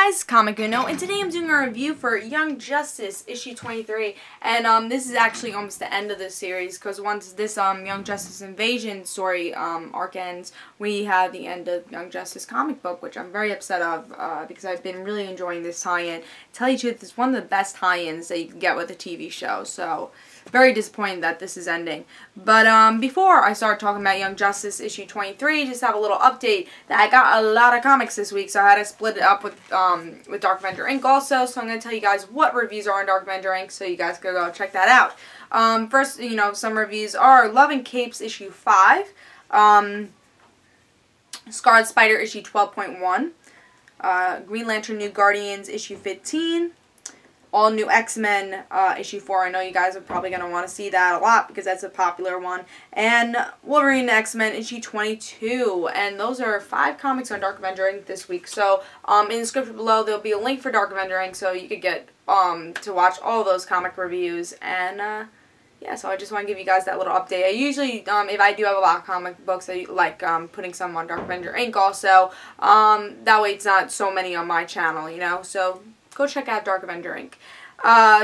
guys, Comic Uno, and today I'm doing a review for Young Justice issue 23, and this is actually almost the end of this series, because once this Young Justice Invasion story arc ends, we have the end of Young Justice comic book, which I'm very upset of, because I've been really enjoying this tie-in. To tell you the truth, it's one of the best tie-ins that you can get with a TV show, so very disappointed that this is ending. But before I start talking about Young Justice issue 23, just have a little update that I got a lot of comics this week, so I had to split it up with Dark Avenger Inc. also. So I'm going to tell you guys what reviews are on Dark Avenger Inc. so you guys can go check that out. First, some reviews are Love and Capes issue 5, Scarlet Spider issue 12.1, Green Lantern New Guardians issue 15. All New X-Men issue 4. I know you guys are probably going to want to see that a lot because that's a popular one. And Wolverine X-Men issue 22. And those are 5 comics on Dark Avenger Inc. this week. So in the description below there'll be a link for Dark Avenger Inc. so you could get to watch all those comic reviews. And yeah, so I just want to give you guys that little update. I usually, if I do have a lot of comic books, I like putting some on Dark Avenger Inc. also. That way it's not so many on my channel, so go check out Dark Avenger Inc.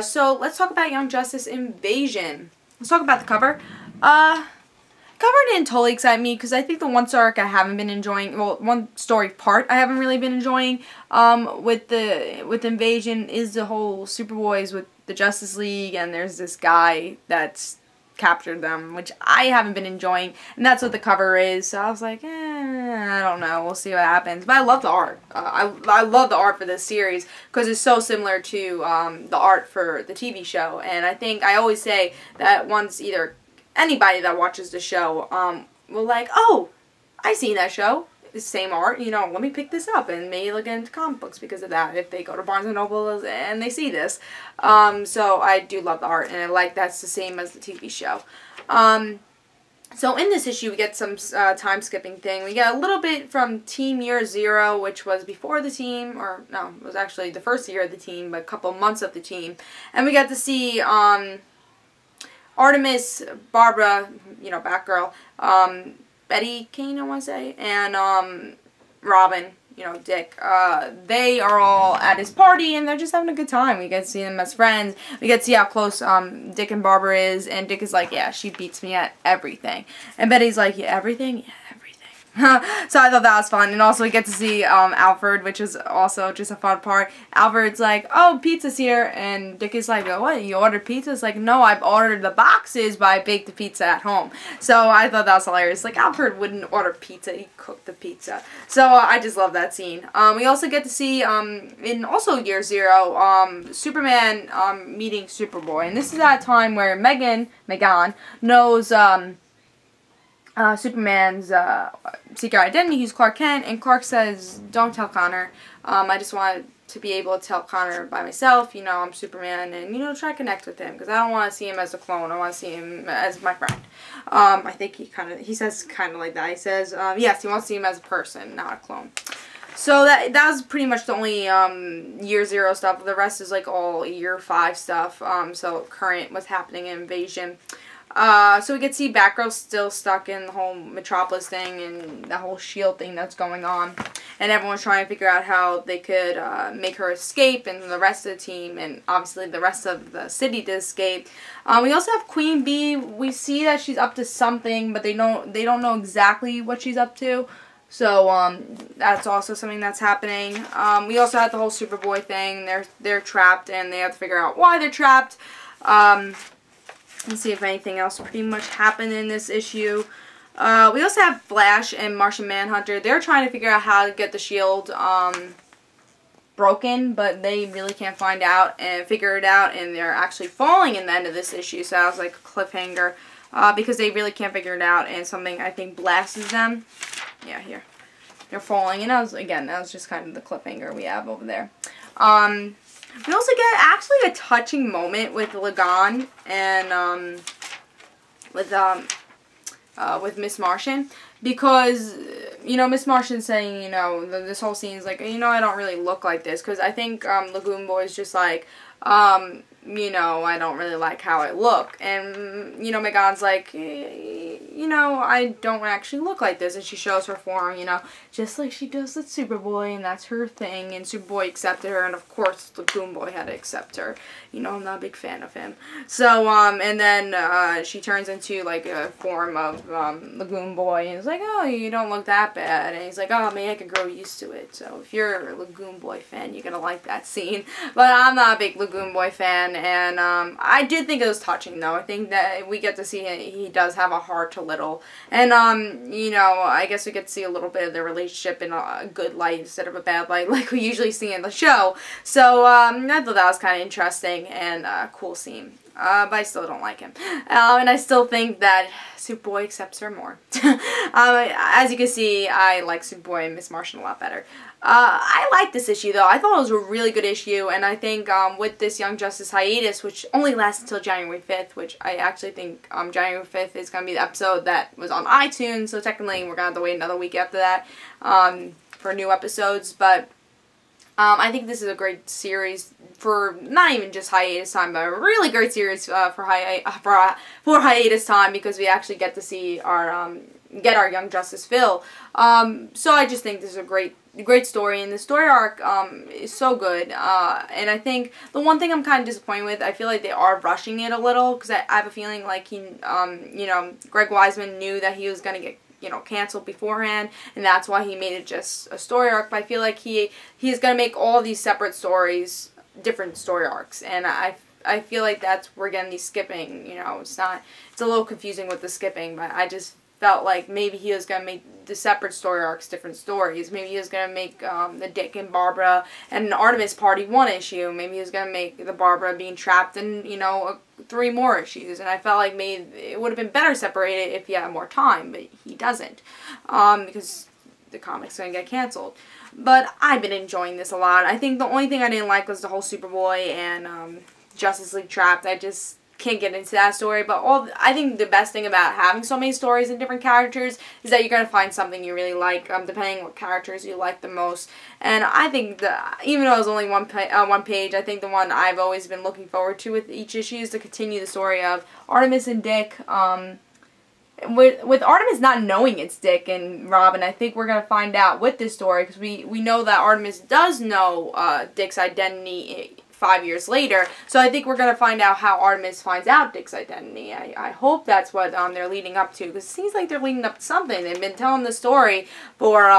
So let's talk about Young Justice Invasion. Let's talk about the cover. Cover didn't totally excite me because I think the one story arc I haven't been enjoying, well, one story part I haven't really been enjoying with Invasion is the whole Superboys with the Justice League, and there's this guy that's captured them, which I haven't been enjoying, and that's what the cover is. So I was like, I don't know, we'll see what happens. But I love the art. I love the art for this series because it's so similar to the art for the TV show. And I think I always say that once either anybody that watches the show will like, oh, I seen that show. It's the same art, let me pick this up and maybe look into comic books because of that if they go to Barnes & Noble and they see this. So I do love the art, and I like that's the same as the TV show. So in this issue we get some time skipping thing. We get a little bit from Team Year Zero, which was before the team, or no, it was actually the first year of the team, but a couple months of the team. And we got to see Artemis, Barbara, Batgirl, Betty Kane, I want to say, and Robin, Dick. They are all at his party, and they're just having a good time. We get to see them as friends. We get to see how close Dick and Barbara is, and Dick is like, yeah, she beats me at everything. And Betty's like, yeah, everything? Yeah, everything. So I thought that was fun. And also we get to see Alfred, which is also just a fun part. Alfred's like, oh, pizza's here. And Dick is like, oh, what, you ordered pizza? It's like, no, I've ordered the boxes, but I baked the pizza at home. So I thought that was hilarious. Like, Alfred wouldn't order pizza, he cooked the pizza. So I just love that scene. We also get to see, in also Year Zero, Superman meeting Superboy. And this is at a time where Megan knows Superman's secret identity. He's Clark Kent, and Clark says, don't tell Connor. I just want to be able to tell Connor by myself, I'm Superman, and, try to connect with him, because I don't want to see him as a clone. I want to see him as my friend. I think he says kind of like that. He says, yes, he wants to see him as a person, not a clone. So that was pretty much the only Year Zero stuff. The rest is like all Year 5 stuff, so current, what's happening in Invasion. So we get to see Batgirl still stuck in the whole Metropolis thing and the whole S.H.I.E.L.D. thing that's going on. And everyone's trying to figure out how they could make her escape, and the rest of the team, and obviously the rest of the city to escape. We also have Queen Bee. We see that she's up to something, but they don't know exactly what she's up to. So that's also something that's happening. We also have the whole Superboy thing. They're trapped, and they have to figure out why they're trapped. Let's see if anything else pretty much happened in this issue. We also have Flash and Martian Manhunter. They're trying to figure out how to get the shield broken, but they really can't find out and figure it out, and they're actually falling in the end of this issue, so that was like a cliffhanger because they really can't figure it out, and something I think blasts them. Yeah, here. They're falling, and that was just kind of the cliffhanger we have over there. We also get actually a touching moment with Lagan and with Miss Martian, because Miss Martian's saying this whole scene is like, I don't really look like this, because I think Lagoon Boy's just like I don't really like how I look, and Megan's like, you know, I don't actually look like this. And she shows her form, you know, just like she does with Superboy, and that's her thing. And Superboy accepted her, and of course, Lagoon Boy had to accept her. You know, I'm not a big fan of him. So, and then she turns into, like, a form of Lagoon Boy, and it's like, oh, you don't look that bad. And he's like, oh, maybe I could grow used to it. So, if you're a Lagoon Boy fan, you're gonna like that scene. But I'm not a big Lagoon Boy fan, and I did think it was touching, though. I think that we get to see he does have a heart a little. And, you know, I guess we get to see a little bit of their relationship in a good light instead of a bad light like we usually see in the show. So, I thought that was kind of interesting and a cool scene. But I still don't like him. And I still think that Superboy accepts her more. As you can see, I like Superboy and Miss Martian a lot better. I like this issue, though. I thought it was a really good issue, and I think with this Young Justice hiatus, which only lasts until January 5th, which I actually think January 5th is going to be the episode that was on iTunes, so technically we're going to have to wait another week after that for new episodes, but I think this is a great series for not even just hiatus time, but a really great series for hiatus time, because we actually get to see our get our Young Justice fill. So I just think this is a great story, and the story arc is so good. And I think the one thing I'm kind of disappointed with, I feel like they are rushing it a little, because I have a feeling like he, you know, Greg Weisman knew that he was going to get, you know, canceled beforehand, and that's why he made it just a story arc. But I feel like he's going to make all these separate stories different story arcs, and I feel like that's we're getting these skipping, you know, it's a little confusing with the skipping, but I just felt like maybe he was going to make the separate story arcs different stories. Maybe he was going to make the Dick and Barbara and Artemis Party 1 issue. Maybe he was going to make the Barbara being trapped in, you know, 3 more issues. And I felt like maybe it would have been better separated if he had more time, but he doesn't, because the comic's going to get canceled. But I've been enjoying this a lot. I think the only thing I didn't like was the whole Superboy and Justice League Trapped. I just can't get into that story, but I think the best thing about having so many stories and different characters is that you're going to find something you really like, depending on what characters you like the most. And I think that even though it was only one page, I think the one I've always been looking forward to with each issue is to continue the story of Artemis and Dick. With Artemis not knowing it's Dick and Robin, I think we're going to find out with this story, because we know that Artemis does know Dick's identity 5 years later. So I think we're going to find out how Artemis finds out Dick's identity. I hope that's what they're leading up to, because it seems like they're leading up to something. They've been telling the story for,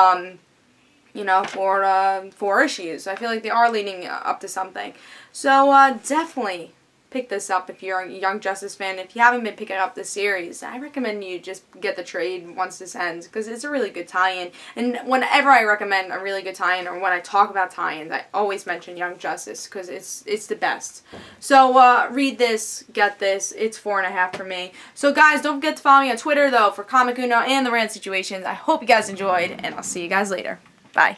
you know, for 4 issues. I feel like they are leading up to something. So definitely pick this up if you're a Young Justice fan. If you haven't been picking up the series, I recommend you just get the trade once this ends, because it's a really good tie-in. And whenever I recommend a really good tie-in, or when I talk about tie-ins, I always mention Young Justice, because it's the best. So read this, get this. It's 4.5 for me. So guys, don't forget to follow me on Twitter, though, for Comic Uno and the Rant Situations. I hope you guys enjoyed, and I'll see you guys later. Bye.